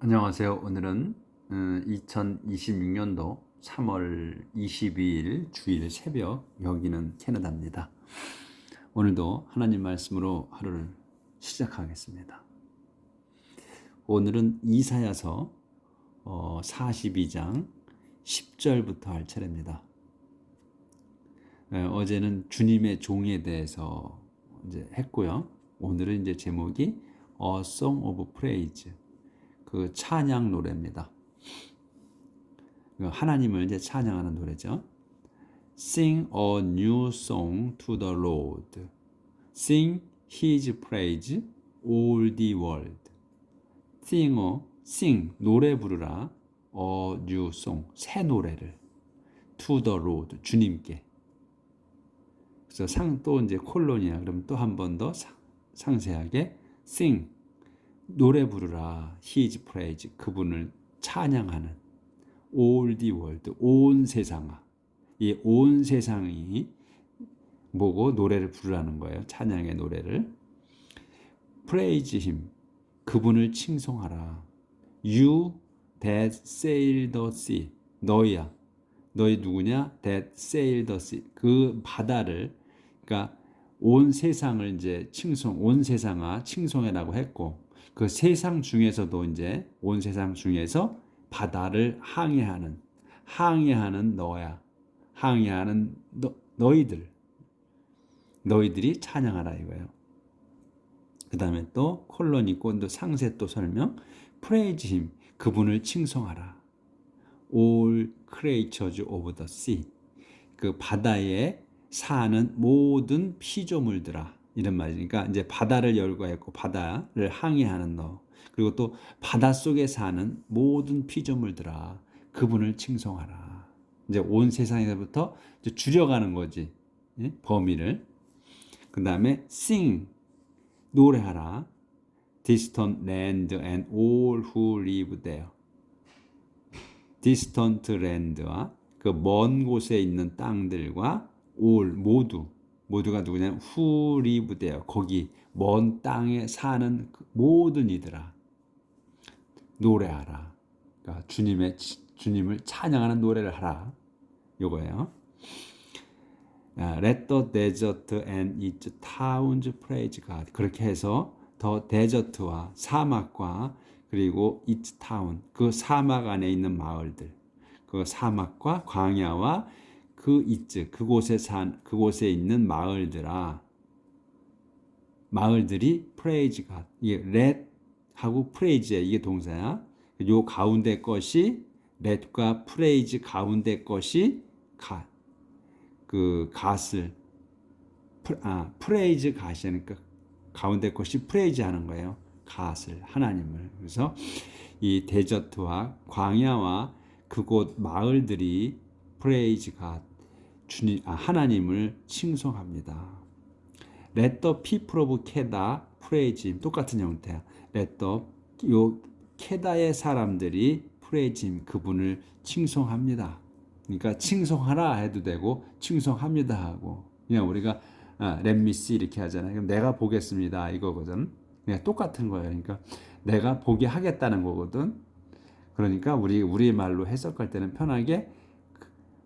안녕하세요. 오늘은 2026년도 3월 22일 주일 새벽, 여기는 캐나다입니다. 오늘도 하나님 말씀으로 하루를 시작하겠습니다. 오늘은 이사야서 42장 10절부터 할 차례입니다. 어제는 주님의 종에 대해서 이제 했고요. 오늘은 이제 제목이 A Song of Praise, 그 찬양 노래입니다. 하나님을 이제 찬양하는 노래죠. Sing a new song to the Lord. Sing His praise all the world. Sing 노래 부르라. A new song 새 노래를 to the Lord 주님께. 그래서 또 이제 콜론이야. 그럼 또 한 번 더 상세하게 sing 노래 부르라. His praise 그분을 찬양하는 all the world 온 세상아. 이 온 세상이 뭐고 노래를 부르라는 거예요. 찬양의 노래를. Praise him 그분을 칭송하라. You that sail the sea 너희야. 너희 누구냐? That sail the sea 그 바다를 그러니까 온 세상을 이제 온 세상아 칭송해라고 했고 그 세상 중에서도 이제 온 세상 중에서 바다를 항해하는 너야. 항해하는 너희들이 찬양하라 이거예요. 그 다음에 또 콜론 있고 또 상세 또 설명 Praise him 그분을 칭송하라. All creatures of the sea 그 바다에 사는 모든 피조물들아 이런 말이니까 이제 바다를 열거했고 바다를 항해하는 너 그리고 또 바닷속에 사는 모든 피조물들아 그분을 칭송하라. 이제 온 세상에서부터 이제 줄여가는 거지. 예? 범위를. 그 다음에 sing 노래하라. distant land and all who live there. distant land와 그 먼 곳에 있는 땅들과 all 모두가 누구냐면 who live there 거기 먼 땅에 사는 모든 이들아 노래하라. 그러니까 주님을 찬양하는 노래를 하라. 요거예요. Let the desert and its towns praise God. 그렇게 해서 더 데저트와 사막과 그리고 its town 그 사막 안에 있는 마을들 그 사막과 광야와 그 its 그곳에 있는 마을들이 praise God. 이게 let 하고 praise 이게 동사야. 요 가운데 것이 let과 praise 가운데 것이 갓을 praise 갓이니까 가운데 것이 praise 하는 거예요. 갓을 하나님을. 그래서 이 데저트와 광야와 그곳 마을들이 praise God 하나님을 칭송합니다. Let the people of Kedah praise him. 똑같은 형태야. Let the 요 케다의 사람들이 praise him. 그분을 칭송합니다. 그러니까 칭송하라 해도 되고 칭송합니다 하고 그냥 우리가 let me see 이렇게 하잖아요. 그럼 내가 보겠습니다 이거거든. 그냥 똑같은 거예요. 그러니까 내가 보게 하겠다는 거거든. 그러니까 우리 말로 해석할 때는 편하게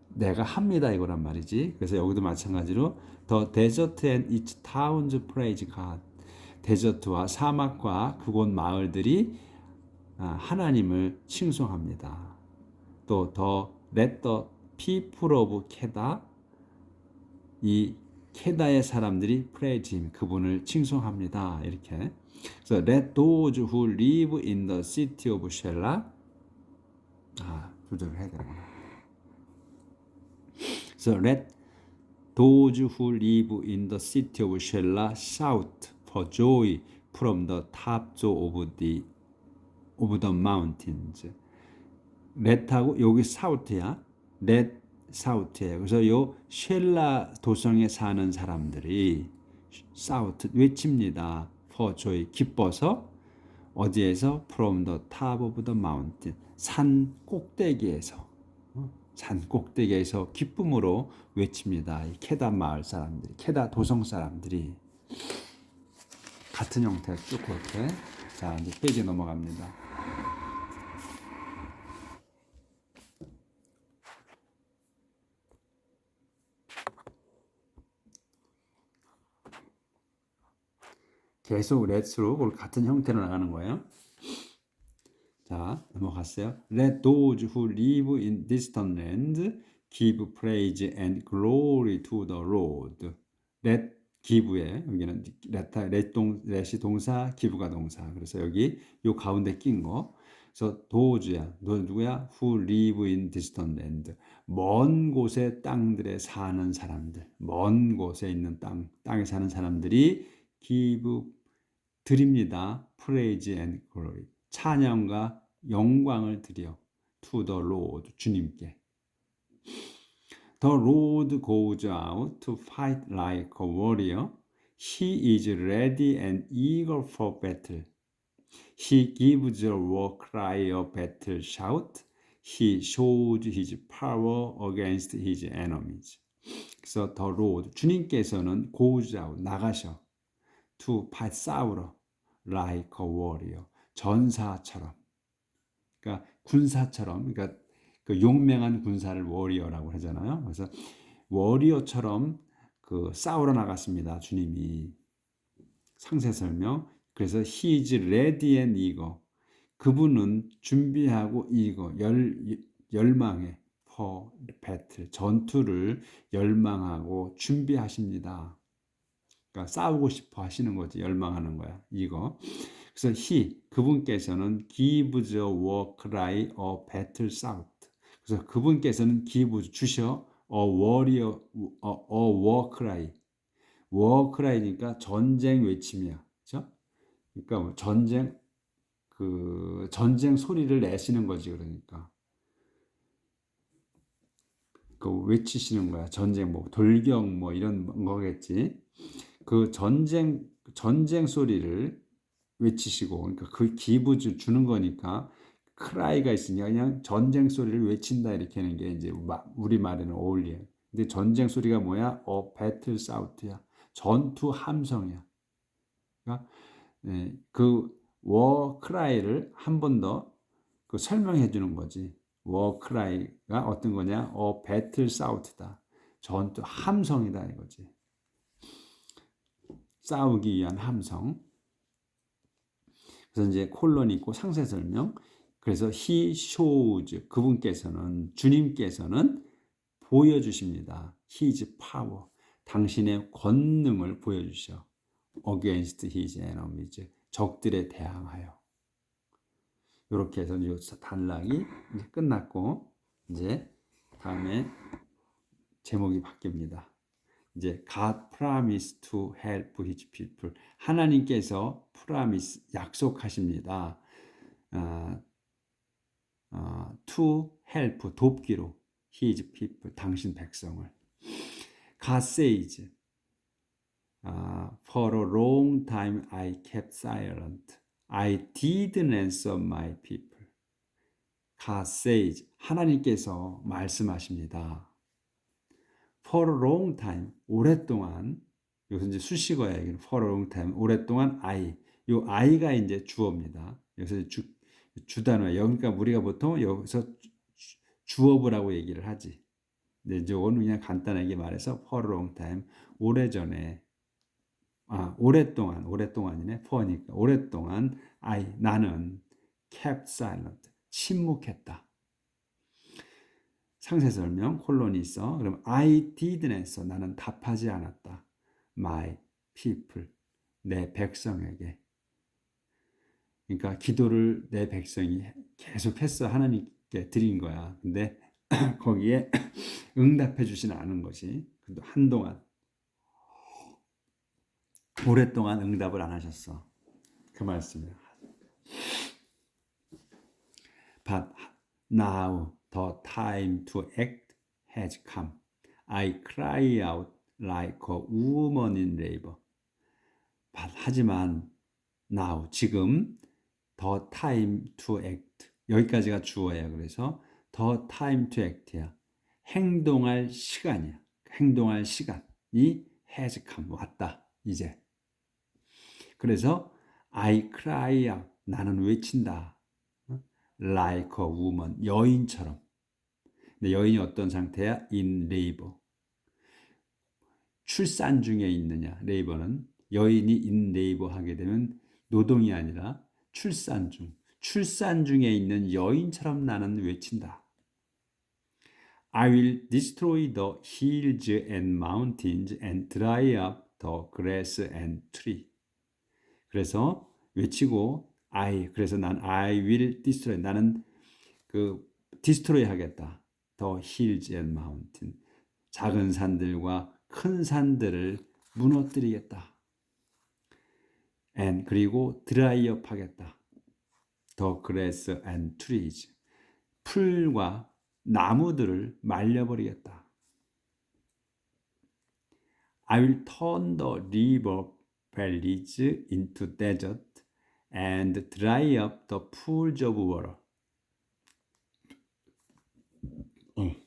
내가 합니다 이거란 말이지. 그래서 여기도 마찬가지로 The desert and its towns praise God. 데저트와 사막과 그곳 마을들이 하나님을 칭송합니다. 또 The let the people of Kedah 이 케다의 사람들이 praise him 그분을 칭송합니다. 이렇게. 그래서 let those who live in the city of Shelah 조절을 해야 되구나. 그래서 let those who live in the city of Shelah shout for joy from the tops of the mountains. let하고 여기 shout야. let shout예요. 그래서 요 쉘라 도성에 사는 사람들이 shout 외칩니다. for joy 기뻐서 어디에서 from the top of the mountain 산 꼭대기에서 기쁨으로 외칩니다. 이 케다 마을 사람들이 케다 도성 사람들이 같은 형태 쭉 그렇게 자 이제 페이지 넘어갑니다. 계속 let's로 같은 형태로 나가는 거예요. 자, 넘어갔어요. Let those who live in distant lands give praise and glory to the Lord. Let give에 여기는 let이 동사, give가 동사. 그래서 여기 요 가운데 낀 거. 그래서 those야. 너 누구야? Who live in distant land. 먼 곳의 땅들에 사는 사람들. 먼 곳에 있는 땅에 사는 사람들이 give 드립니다. praise and glory. 찬양과 영광을 드려 to the Lord 주님께. The Lord goes out to fight like a warrior. He is ready and eager for battle. He gives a war cry of battle shout. He shows his power against his enemies. 그래서 the Lord 주님께서는 goes out 나가셔 to fight 싸우러 like a warrior 전사처럼. 그러니까 군사처럼, 그러니까 그 용맹한 군사를 워리어라고 하잖아요. 그래서 워리어처럼 그 싸우러 나갔습니다. 주님이 상세 설명. 그래서 he is ready and eager. 그분은 준비하고 eager 열망해 for battle 전투를 열망하고 준비하십니다. 그러니까 싸우고 싶어 하시는 거지. 열망하는 거야. 이거. 그래서 그분께서는 gives a war cry, a battle shout. 그래서 그분께서는 give 주셔 a warrior, a war cry. war cry니까 전쟁 외침이야. 그렇죠? 그러니까 뭐 전쟁 소리를 내시는 거지. 그러니까 그 외치시는 거야. 전쟁 뭐 돌격 뭐 이런 거겠지. 그 전쟁 소리를 외치시고, 그러니까 그 기부주 주는 거니까 크라이가 있으니까 그냥 전쟁 소리를 외친다 이렇게 하는 게 이제 우리 말에는 어울려요. 근데 전쟁 소리가 뭐야? 배틀 사우트야. 전투 함성이야. 그러니까 워 크라이를 한 번 더 그 설명해 주는 거지. 워 크라이가 어떤 거냐? 배틀 사우트다. 전투 함성이다 이거지. 싸우기 위한 함성. 그래서 이제 콜론이 있고 상세 설명. 그래서 he shows 주님께서는 보여주십니다. his power 당신의 권능을 보여주셔. against his enemies 적들에 대항하여. 이렇게 해서 이 단락이 이제 끝났고 이제 다음에 제목이 바뀝니다. 이제 God promised to help his people. 하나님께서 promise 약속하십니다. to help 돕기로 his people 당신 백성을. God says for a long time I kept silent. I didn't answer my people. God says 하나님께서 말씀하십니다. For a long time, 오랫동안, 여기서 이제 수식어야, for a long time, 오랫동안 요 I가 이제 주어입니다. 여기서 주단어야. 그러니까 우리가 보통 여기서 주어부라고 얘기를 하지. 근데 이거는 그냥 간단하게 말해서 for a long time, 오래전에, 오랫동안이네, for니까. 오랫동안 나는 kept silent, 침묵했다. 상세 설명 콜론이 있어. 그럼 I didn't answer. 나는 답하지 않았다. My people. 내 백성에게. 그러니까 기도를 내 백성이 계속했어. 하나님께 드린 거야. 근데 거기에 응답해 주지는 않은 것이 한동안 오랫동안 응답을 안 하셨어. 그 말씀이야. But now the time to act has come. I cry out like a woman in labor. 하지만 now 지금 the time to act 여기까지가 주어야. 그래서 the time to act야. 행동할 시간이야. 행동할 시간이 has come 왔다. 이제. 그래서 I cry out 나는 외친다. like a woman 여인처럼. 근데 여인이 어떤 상태야? in labor. 출산 중에 있느냐. labor는 여인이 in labor 하게 되면 노동이 아니라 출산 중에 있는 여인처럼 나는 외친다. I will destroy the hills and mountains and dry up the grass and tree. 그래서 외치고 그래서 난 I will destroy, 나는 destroy 하겠다. The hills and mountain, 작은 산들과 큰 산들을 무너뜨리겠다. And 그리고 dry up 하겠다. The grass and trees, 풀과 나무들을 말려버리겠다. I will turn the river valleys into desert and dry up the pools of water.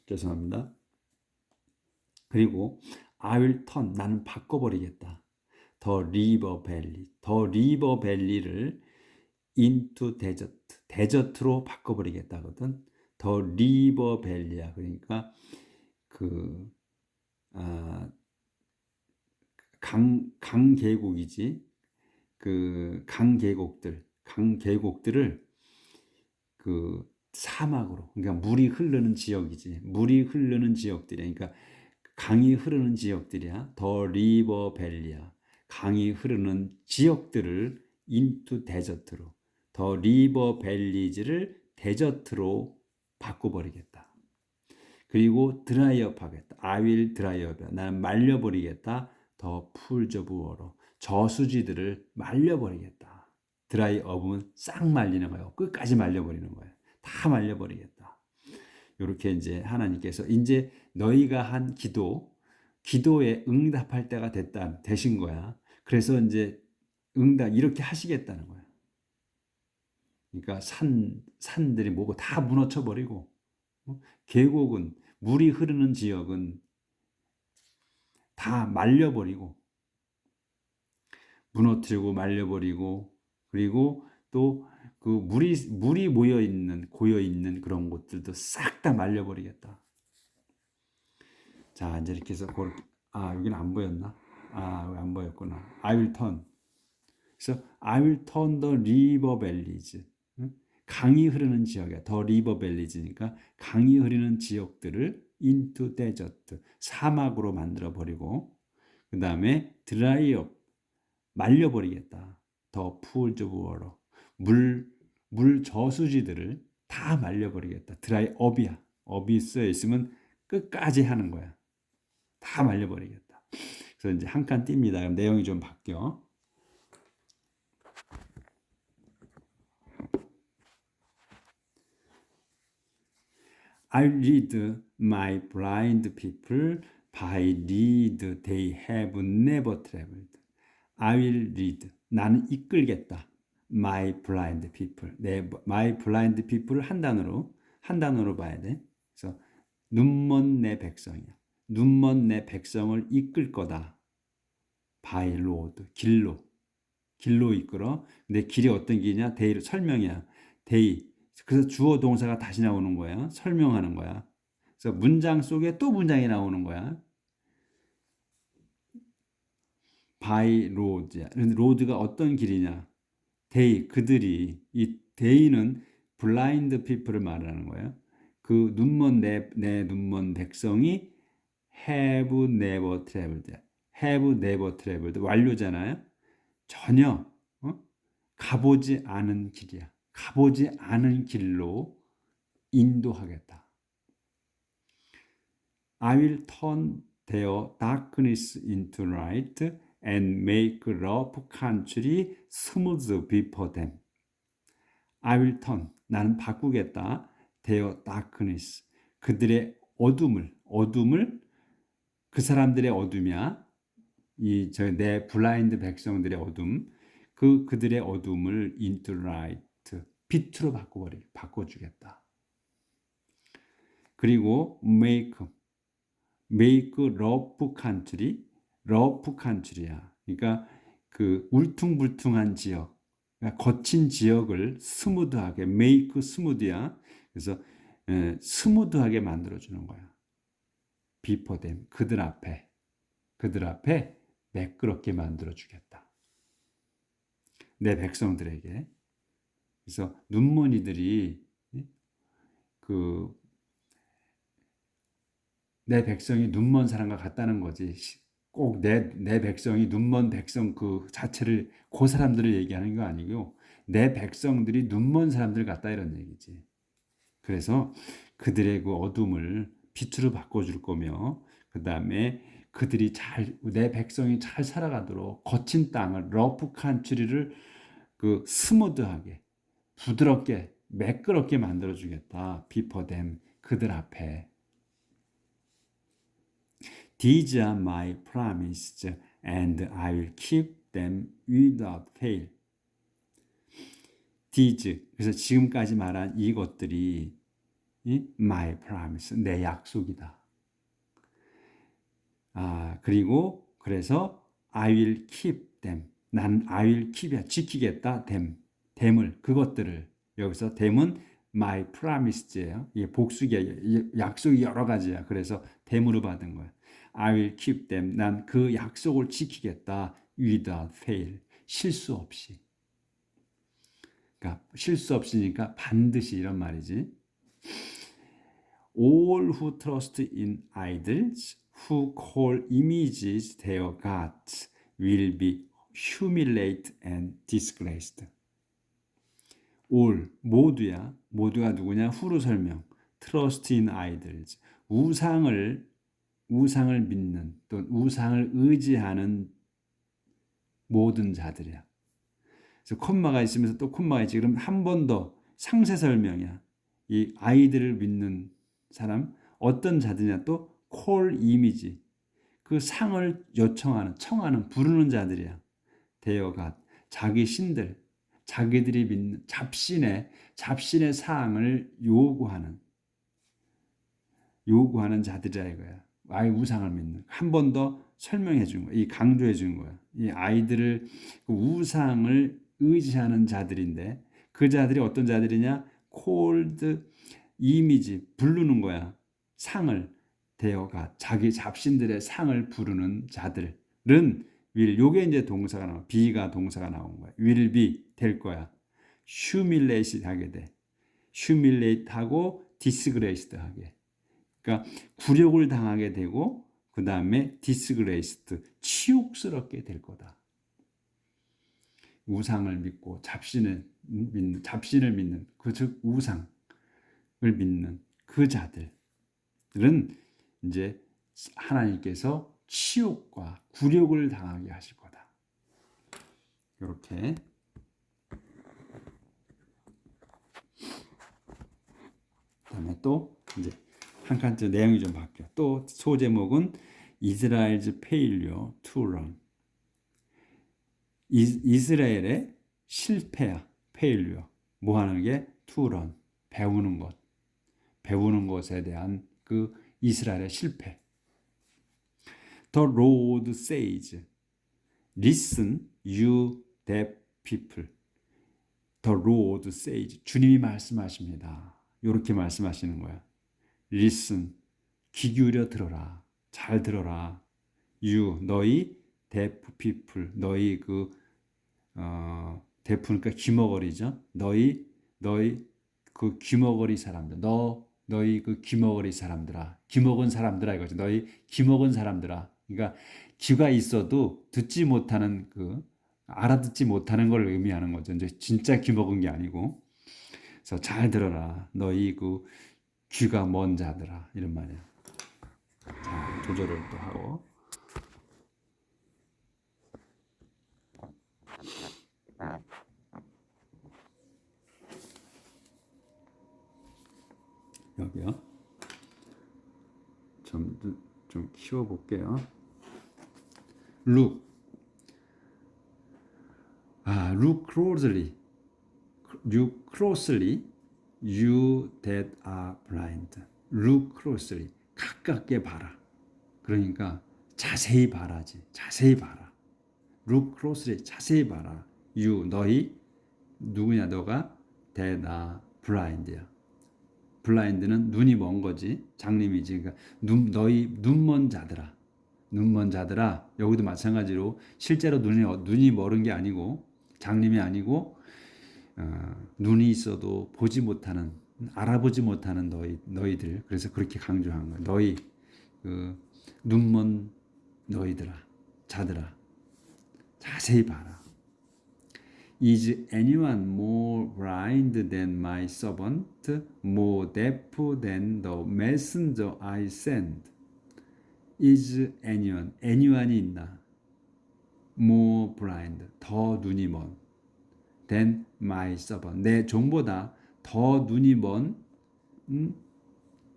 죄송합니다. 그리고 I will turn, 나는 바꿔버리겠다. The river valley를 into desert, 데저트로 바꿔버리겠다거든. The river valley야. 그러니까 강 계곡이지. 강 계곡들을 사막으로, 그러니까 물이 흐르는 지역이지. 물이 흐르는 지역들이야. 그러니까 강이 흐르는 지역들이야. 더 리버 밸리야. 강이 흐르는 지역들을 into 데저트로, 더 리버 밸리즈를 데저트로 바꿔버리겠다. 그리고 드라이업 하겠다. I will dry up. 나는 말려버리겠다. 더 풀즈 오브 워터, 저수지들을 말려버리겠다. 드라이업은 싹 말리는 거예요. 끝까지 말려버리는 거예요. 다 말려버리겠다. 이렇게 이제 하나님께서 이제 너희가 한 기도에 응답할 때가 되신 거야. 그래서 이제 응답 이렇게 하시겠다는 거야. 그러니까 산들이 뭐고 다 무너져 버리고, 계곡은, 물이 흐르는 지역은 다 말려버리고, 무너뜨리고 말려버리고, 그리고 또 물이 고여 있는 그런 곳들도 싹 다 말려버리겠다. 자, 이제 이렇게 해서 여기는 안 보였나? 왜 안 보였구나. I will turn. 그래서 I will turn the river valleys. 강이 흐르는 지역이야. 더 리버 밸리즈니까 강이 흐르는 지역들을 into desert, 사막으로 만들어 버리고, 그 다음에 dry up, 말려버리겠다. 더 pools of water, 물 저수지들을 다 말려버리겠다. dry up이야. up이 쓰여 있으면 끝까지 하는 거야. 다 말려버리겠다. 그래서 이제 한 칸 띱니다. 그럼 내용이 좀 바뀌어. I lead my blind people by lead they have never traveled. I will lead, 나는 이끌겠다. My blind people, my blind people을 한 단어로 봐야 돼. 그래서 눈먼 내 백성이야. 눈먼 내 백성을 이끌 거다. By road, 길로 이끌어. 근데 길이 어떤 길이냐? day로 설명이야. day. 그래서 주어 동사가 다시 나오는 거야. 설명하는 거야. 그래서 문장 속에 또 문장이 나오는 거야. by road야. 로드가 어떤 길이냐? 그들이, 이 day는 blind people을 말하는 거예요. 그 눈먼 내 눈먼 백성이 have never traveled. have never traveled 완료잖아요. 전혀 가보지 않은 길이야. 가보지 않은 길로 인도하겠다. I will turn their darkness into light and make rough country smooth before them. I will turn, 나는 바꾸겠다. their darkness, 그들의 어둠을 그 사람들의 어둠이야. 내 블라인드 백성들의 어둠, 그들의 어둠을 into light, 빛으로 바꿔주겠다. 그리고 make rough country야. 그러니까 울퉁불퉁한 지역, 그러니까 거친 지역을 스무드하게, make smooth야. 그래서 스무드하게 만들어주는 거야. before them, 그들 앞에 매끄럽게 만들어 주겠다. 내 백성들에게. 그래서 눈먼이들이 그 내 백성이 눈먼 사람과 같다는 거지. 꼭 내 백성이 눈먼 백성 그 자체를 그 사람들을 얘기하는 거 아니고 내 백성들이 눈먼 사람들 같다 이런 얘기지. 그래서 그들의 그 어둠을 빛으로 바꿔줄 거며 그 다음에 그들이 내 백성이 잘 살아가도록 거친 땅을 러프 칸트리를 그 스무드하게 부드럽게 매끄럽게 만들어 주겠다. 비포댐 그들 앞에. These are my promises and I will keep them without fail. These 그래서 지금까지 말한 이것들이 my promise 내 약속이다. 그리고 그래서 I will keep them 난 I will keep이야 지키겠다 them을 그것들을 여기서 them은 my promise예요. 이게 복수기야. 약속이 여러 가지야. 그래서 them으로 받은 거야. I will keep them 난 그 약속을 지키겠다 without fail 실수 없이. 그러니까 실수 없으니까 반드시 이런 말이지. All who trust in idols, who call images their gods, will be humiliated and disgraced. All 모두야. 모두가 누구냐? 후로 설명. Trust in idols. 우상을 믿는 또 우상을 의지하는 모든 자들이야. 그래서 콤마가 있으면서 또 콤마가 있지. 그럼 한 번 더 상세 설명이야. 이 아이들을 믿는 사람 어떤 자들이냐 또 콜 이미지 그 상을 청하는 부르는 자들이야. 대여가 자기 신들 자기들이 믿는 잡신의 사항을 요구하는 자들이라 이거야. 아이 우상을 믿는 한 번 더 설명해 준 거야. 이 강조해 준 거야. 이 아이들을 그 우상을 의지하는 자들인데 그 자들이 어떤 자들이냐? 콜드 이미지 부르는 거야. 상을 대어가 자기 잡신들의 상을 부르는 자들은 will 요게 이제 동사가 나와. be가 동사가 나온 거야. will be 될 거야. humiliate 하게 돼. humiliate 하고 disgraced 하게. 그러니까 굴욕을 당하게 되고 그 다음에 disgraced 치욕스럽게 될 거다. 우상을 믿고 잡신을 믿는 그 즉 우상을 믿는 그 자들은 이제 하나님께서 치욕과 굴욕을 당하게 하실 거다. 이렇게 그다음에 또 이제 한 칸째 내용이 좀 바뀌어. 또 소제목은 Israel's failure to learn. 이스라엘의 실패야. failure. 뭐 하는 게? to learn. 배우는 것에 대한 그 이스라엘의 실패. The Lord says, listen, you deaf people. The Lord says, 주님이 말씀하십니다. 이렇게 말씀하시는 거야. Listen, 귀 기울여 들어라. 잘 들어라. You, 너희 deaf people, 너희 deaf 그러니까 귀머거리죠. 너희 그 귀머거리 사람들, 너희 그 귀머거리 사람들아, 귀먹은 사람들아 이거지. 너희 귀먹은 사람들아. 그러니까 귀가 있어도 듣지 못하는 알아듣지 못하는 걸 의미하는 거죠. 이제 진짜 귀먹은 게 아니고. 그래서 잘 들어라. 너희 귀가 먼 자들아 이런 말이야. 자, 조절을 또 하고. 여기요. 좀 키워볼게요. Look closely. Look closely. You that are blind. Look closely. 가깝게 봐라. 그러니까 자세히 봐라지. 자세히 봐라. Look closely. 자세히 봐라. You 너희 누구냐 너가 that are blind야. 블라인드는 눈이 먼 거지. 장님이지. 그러니까 너희 눈먼 자들아. 눈먼 자들아. 여기도 마찬가지로 실제로 눈이 멀은 게 아니고 장님이 아니고 눈이 있어도 보지 못하는 알아보지 못하는 너희들. 그래서 그렇게 강조한 거야. 너희 그 눈먼 너희들아 자들아 자세히 봐라. Is anyone more blind than my servant, more deaf than the messenger I send? Is anyone이 있나? More blind, 더 눈이 먼, than my servant, 내 종보다 더 눈이 먼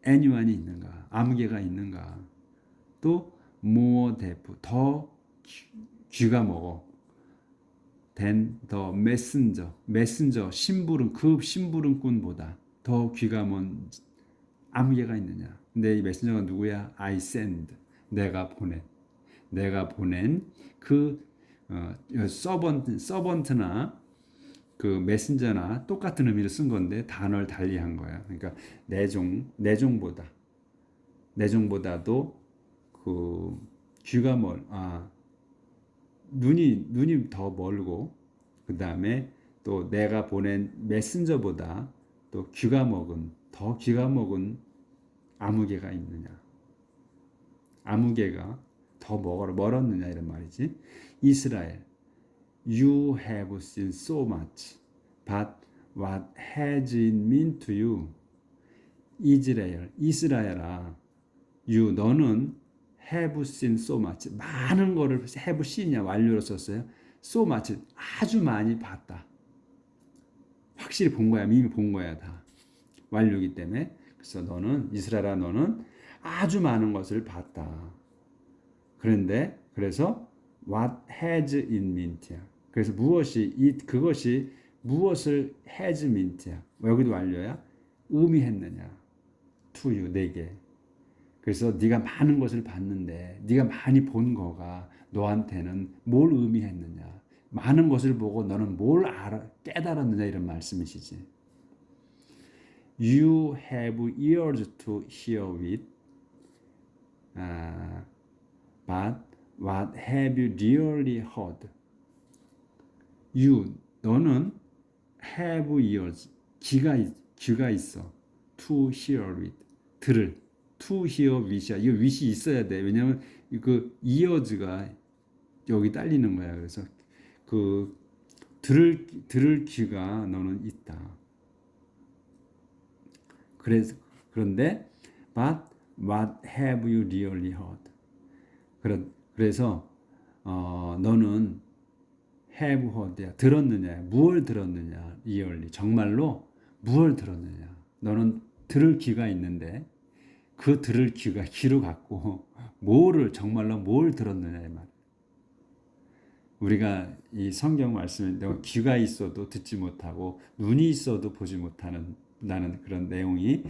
anyone이 있는가? 아무개가 있는가? 또 more deaf, 더 귀가 먹어. than the messenger, 심부름, 그 심부름꾼보다 더 귀가 먼 아무개가 있느냐? 근데 이 메신저가 누구야? I send, 내가 보낸 그 서번트나 그 메신저나 똑같은 의미를 쓴 건데 단어를 달리한 거야. 그러니까 내종보다도 그 귀가 눈이 더 멀고 그 다음에 또 내가 보낸 메신저보다 또 더 귀가 먹은 아무개가 있느냐? 아무개가 더 멀었느냐 이런 말이지. 이스라엘, you have seen so much, but what has it meant to you? 이스라엘아, 너는 have seen so much, 많은 거를 have seen이야 완료로 썼어요. so much, 아주 많이 봤다. 확실히 본 거야, 이미 본 거야 다. 완료이기 때문에. 그래서 이스라엘아 너는 아주 많은 것을 봤다. 그래서 what has it meant야. 그래서 그것이 무엇을 has meant야. 여기도 완료야. 의미했느냐. to you, 내게. 그래서 네가 많은 것을 봤는데 네가 많이 본 거가 너한테는 뭘 의미했느냐. 많은 것을 보고 너는 뭘 깨달았느냐 이런 말씀이시지. You have ears to hear with, but what have you really heard? 너는 have ears, 귀가 있어. to hear with, to hear with이야. 이거 with이 있어야 돼. 왜냐면 그 ears가 여기 딸리는 거야. 그래서 그 들을 귀가 너는 있다. 그런데 but what have you really heard? 그래서 너는 have heard야. 들었느냐? 무엇을 들었느냐? really. 정말로 무엇을 들었느냐? 너는 들을 귀가 있는데 그 들을 귀로 갖고 정말로 뭘 들었느냐 이 말. 우리가 이 성경 말씀에 귀가 있어도 듣지 못하고 눈이 있어도 보지 못하는 그런 내용이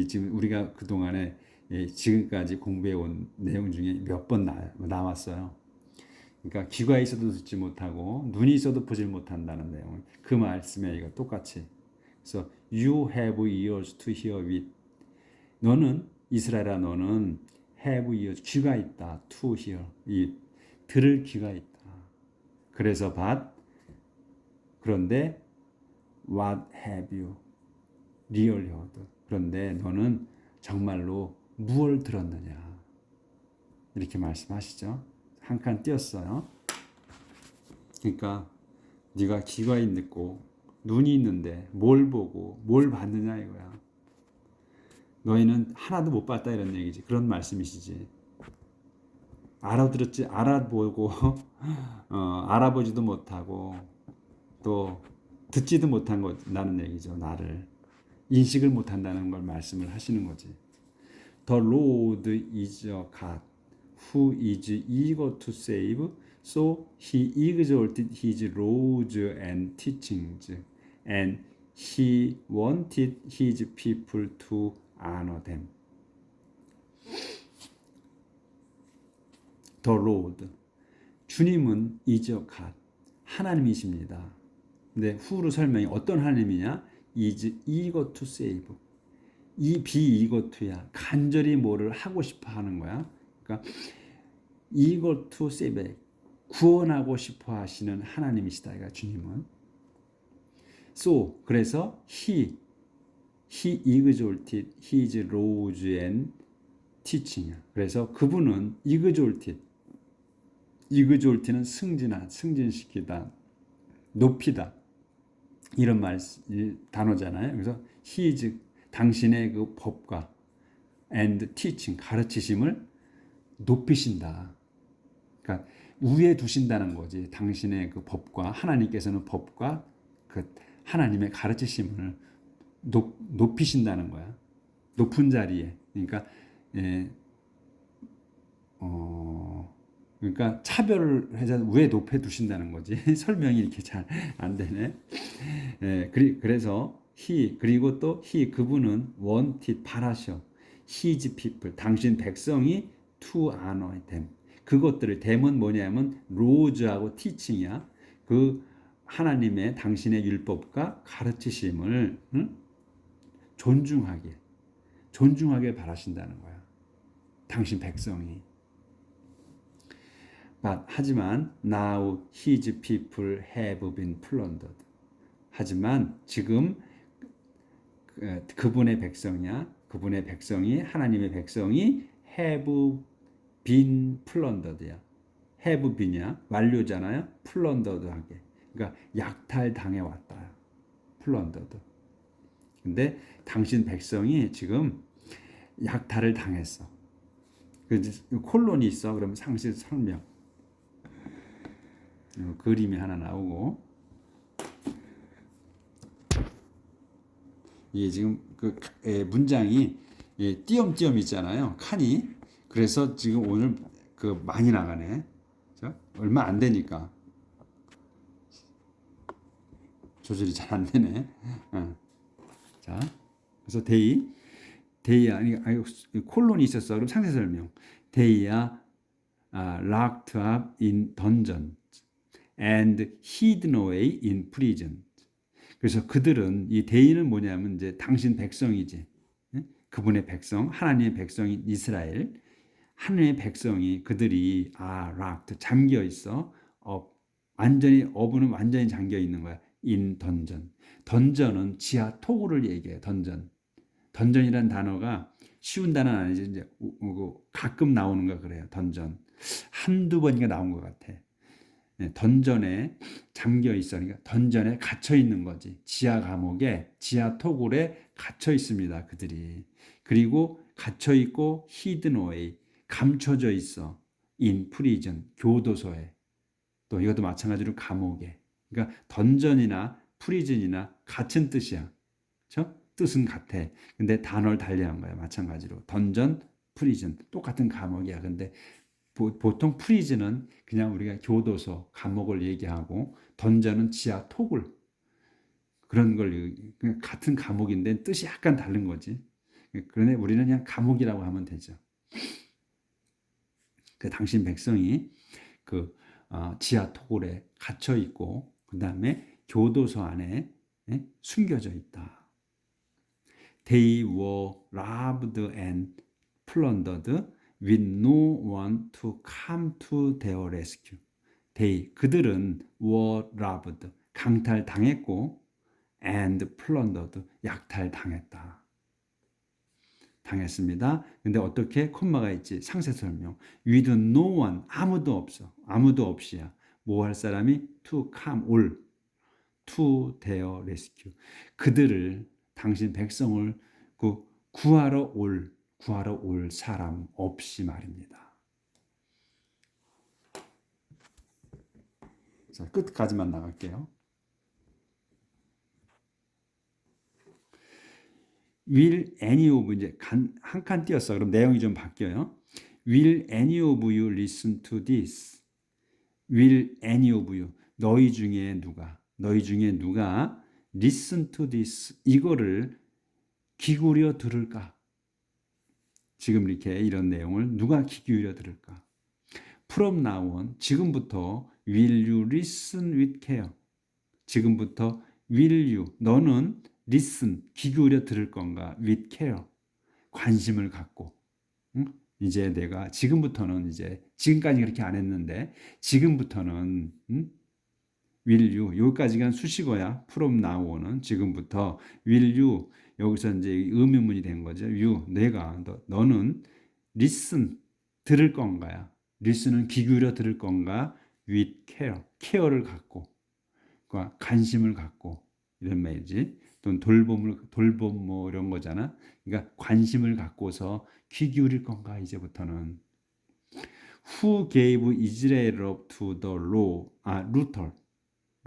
지금 우리가 그동안에 지금까지 공부해 온 내용 중에 몇 번 나왔어요. 그러니까 귀가 있어도 듣지 못하고 눈이 있어도 보지 못한다는 내용. 그 말씀에 이거 똑같이. 그래서 you have ears to hear with. 이스라엘아 너는 have ears, 귀가 있다. to hear, 들을 귀가 있다. 그래서 그런데 what have you really heard? 그런데 너는 정말로 무엇을 들었느냐? 이렇게 말씀하시죠. 한 칸 띄었어요. 그러니까 네가 귀가 있고 눈이 있는데 뭘 보고 뭘 봤느냐 이거야. 너희는 하나도 못 봤다 이런 얘기지. 그런 말씀이시지. 알아보고 알아보지도 못하고 또 듣지도 못한 거라는 얘기죠. 나를 인식을 못한다는 걸 말씀을 하시는 거지. The Lord is a God who is eager to save, so he exalted his laws and teachings, and he wanted his people to honor them. The Lord, 주님은 is a God, 하나님이십니다. 근데 후로 설명이 어떤 하나님이냐? is eager to save. 이 be eager to야. 간절히 뭐를 하고 싶어 하는 거야. 그러니까 eager to save, 구원하고 싶어 하시는 하나님이시다. 이가 주님은. So, 그래서 he exalted his laws and teaching. 그래서 그분은 exalted는 승진시키다, 높이다. 이런 단어잖아요. 그래서 he 당신의 그 법과 and teaching, 가르치심을 높이신다. 그러니까 위에 두신다는 거지. 당신의 그 법과, 하나님께서는 법과 그 하나님의 가르치심을 높이신다는 거야. 높은 자리에. 그러니까 그러니까 차별을 해서 위에 높여 두신다는 거지. 설명이 이렇게 잘 안 되네. 그래서 그리고 또 그분은 wanted, 바라셔. his people, 당신 백성이 to honor them. 그것들을, them은 뭐냐면 laws하고 teaching이야. 그 하나님의 당신의 율법과 가르치심을 존중하게 바라신다는 거야. 당신 백성이. 하지만 now his people have been plundered. 하지만 지금 그분의 백성이 하나님의 백성이 have been plundered야. have been이야. 완료잖아요. plundered 하게. 그러니까 약탈당해 왔다. plundered. 근데 당신 백성이 지금 약탈을 당했어. 콜론이 있어. 그러면 상실 설명. 그림이 하나 나오고, 이게 지금 그 문장이 띄엄띄엄 있잖아요. 칸이. 그래서 지금 오늘 그 많이 나가네. 얼마 안 되니까 조절이 잘 안 되네. 자, 그래서 데이야, 아니 콜론이 있었어. 그럼 상세 설명. 데이야 locked up in dungeon and hidden away in prison. 그래서 그들은, 이 대의는 뭐냐면 이제 당신 백성이지. 그분의 백성, 하나님의 백성인 이스라엘, 하나님의 백성이, 그들이 locked, 잠겨 있어. 어부는 완전히 잠겨 있는 거야. in dungeon. 던전은 지하 토굴을 얘기해. 던전이란 단어가 쉬운 단어는 아니지. 이제 가끔 나오는 거 그래요. 던전. 한두 번인가 나온 것 같아. 던전에 잠겨 있어. 그러니까 던전에 갇혀 있는 거지. 지하 감옥에, 지하 토굴에 갇혀 있습니다. 그들이. 그리고 갇혀 있고 hidden away, 감춰져 있어. in prison, 교도소에. 또 이것도 마찬가지로 감옥에. 그러니까 던전이나 프리즌이나 같은 뜻이야. 그렇죠? 뜻은 같아. 근데 단어를 달리한 거야. 마찬가지로. 던전, 프리즌. 똑같은 감옥이야. 근데 보통 프리즌은 그냥 우리가 교도소, 감옥을 얘기하고, 던전은 지하 토굴. 그런 걸, 그냥 같은 감옥인데 뜻이 약간 다른 거지. 그러네 우리는 그냥 감옥이라고 하면 되죠. 그 당신 백성이 그 지하 토굴에 갇혀 있고, 그 다음에 교도소 안에 숨겨져 있다. They were robbed and plundered with no one to come to their rescue. 그들은 were robbed, 강탈당했고, and plundered, 당했습니다. 근데 어떻게? 콤마가 있지. 상세 설명. with no one, 아무도 없어. 아무도 없이야. 뭐 할 사람이? to come, 올. to their rescue. 그들을, 당신 백성을 구하러 올 사람 없이 말입니다. 자, 끝까지만 나갈게요. Will any of, 이제 한 칸 띄었어. 그럼 내용이 좀 바뀌어요. Will any of you listen to this? Will any of you, 너희 중에 누가 listen to this, 이거를 귀 기울여 들을까? 지금 이렇게 이런 내용을 누가 귀 기울여 들을까? From now on, 지금부터 will you listen with care? 지금부터 will you, 너는 listen, 귀 기울여 들을 건가? with care, 관심을 갖고. 응? 이제 내가 지금부터는 이제 지금까지 그렇게 안 했는데 지금부터는 will you 여기까지가 수식어야. from now on은 지금부터 will you 여기서 이제 의문문이 된 거죠. you 내가 너는 listen 들을 건가요? listen은 귀 기울여 들을 건가? with care care를 갖고 관심을 갖고 이런 말이지. 또는 돌봄 뭐 이런 거잖아. 그러니까 관심을 갖고서 귀 기울일 건가 이제부터는. Who gave Israel up to the law?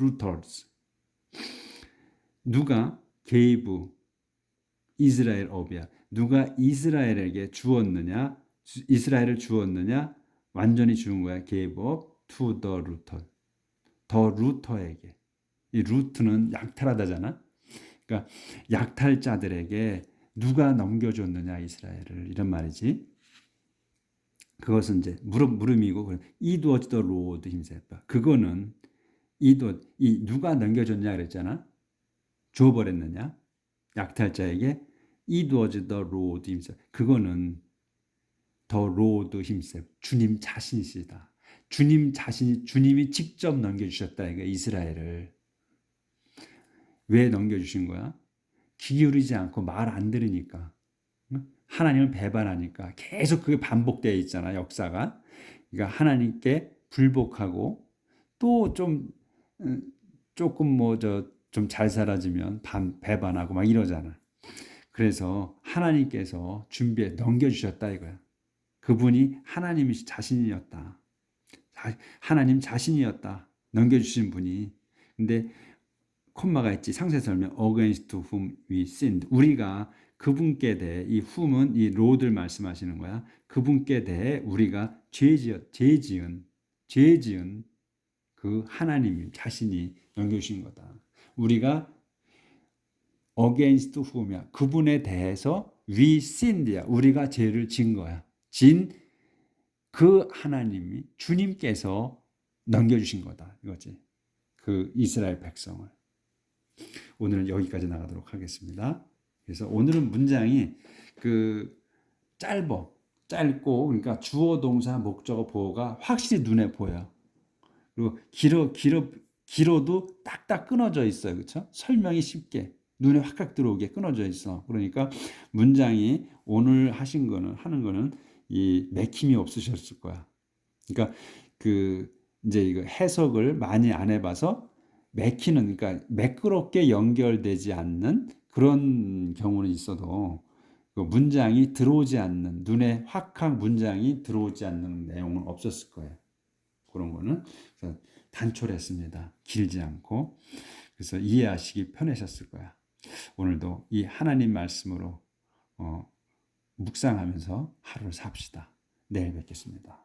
Rooters. 누가 gave 이스라엘 up이야. 누가 이스라엘에게 주었느냐? 이스라엘을 주었느냐? 완전히 주는 거야. gave up to the rooter. 더 루터에게. 이 루트는 약탈하다잖아. 그러니까 약탈자들에게 누가 넘겨줬느냐 이스라엘을 이런 말이지. 그것은 이제 물음이고 it was the Lord himself. 그거는 이 누가 넘겨줬냐 그랬잖아. 줘버렸느냐 약탈자에게 it was the Lord himself. 그거는 the Lord himself. 주님 자신이시다. 주님이 직접 넘겨주셨다 이거 이스라엘을. 왜 넘겨주신 거야? 귀 기울이지 않고 말 안 들으니까. 하나님을 배반하니까 계속 그게 반복되어 있잖아 역사가. 그러니까 하나님께 불복하고 또 좀 조금 뭐 좀 잘 살아지면 배반하고 막 이러잖아. 그래서 하나님께서 준비해 넘겨주셨다 이거야. 그분이 하나님 자신이었다. 하나님 자신이었다. 넘겨주신 분이. 근데 콤마가 있지. 상세 설명 against whom we sinned. 우리가 그분께 대해 이 whom은 이 lord를 말씀하시는 거야. 그분께 대해 우리가 죄 지은 그 하나님 자신이 넘겨주신 거다. 우리가 against whom이야. 그분에 대해서 we sinned야. 우리가 죄를 진 거야. 진 그 하나님이 주님께서 넘겨주신 거다. 이거지. 그 이스라엘 백성을. 오늘은 여기까지 나가도록 하겠습니다. 그래서 오늘은 문장이 짧고 그러니까 주어 동사 목적어 보호가 확실히 눈에 보여. 그리고 길어도 딱딱 끊어져 있어요. 그렇죠? 설명이 쉽게 눈에 확 들어오게 끊어져 있어. 그러니까 문장이 오늘 하는 거는 이 맥힘이 없으셨을 거야. 그러니까 이제 이거 해석을 많이 안 해봐서 그러니까 매끄럽게 연결되지 않는 그런 경우는 있어도 그 문장이 들어오지 않는 눈에 확확 문장이 들어오지 않는 내용은 없었을 거예요. 그런 거는 그래서 단촐했습니다. 길지 않고. 그래서 이해하시기 편하셨을 거야. 오늘도 이 하나님 말씀으로 묵상하면서 하루를 삽시다. 내일 뵙겠습니다.